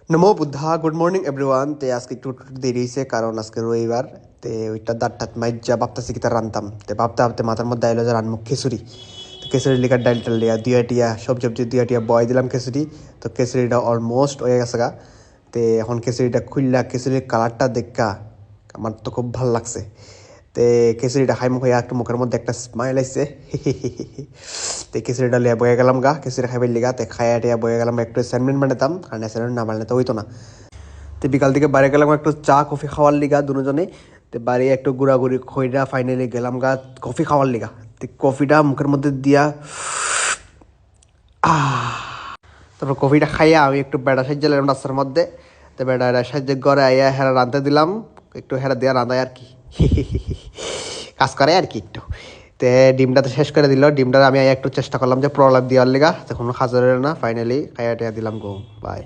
নমো Buddha good morning everyone তে আজকে একটু দেরি হয়েছে কারণ আজকে রবিবার তে ওইটা দাঁতটাত মাইজা ভাবতেছি কি তার রান্তাম তে ভাবতে ভাবতে মাথার মধ্যে আইলো যে রানমুখ খিচুড়ি তো খিচুড়ি লিকার ডাল টাল লিয়া দুই টিয়া সবজি দুই টিয়া বয় দিলাম খিচুড়ি তো খিচুড়িটা অলমোস্ট হয়ে গেছে গা তে এখন খিচুড়িটা খুললা খিচুড়ির কালারটা দেখা আমার তো খুব ভালো লাগছে তে খিচুড়িটা খাই মুখ একটু মুখের মধ্যে একটা স্মাইল আইছে তে খিচুড়িটা লিয়া বয়ে গেলাম গা খিচুড়ি খাইবার লিগা তে খাইয়া টিয়া বয়ে গেলাম একটু স্যান্ডউইচ বানাতাম কারণ স্যান্ডউইচ না বানালে তো হইতো না। তো বিকাল থেকে বাইরে গেলাম একটু চা কফি খাওয়ার লিগা দুজনে। তো বাড়ি একটু ঘোরাঘুরি খইরা ফাইনালি গেলাম গা কফি খাওয়ার লিগা। তো কফিটা মুখের মধ্যে দিয়া তারপর কফিটা খাইয়া আমি একটু বেড়া সাহায্য এলাম রাস্তার মধ্যে। তো বেড়া সাহায্য করে আইয়া হেরা রাঁধতে দিলাম একটু হেরা দেওয়া রাঁধায় আর কি কাজ করে আর কি একটু। তে ডিমটা তো শেষ করে দিল ডিমটা আমি একটু চেষ্টা করলাম যে প্রলাপ দেওয়ার লিগা তখন খাজরের না ফাইনালি খাইয়া টিয়া দিলাম গো বাই।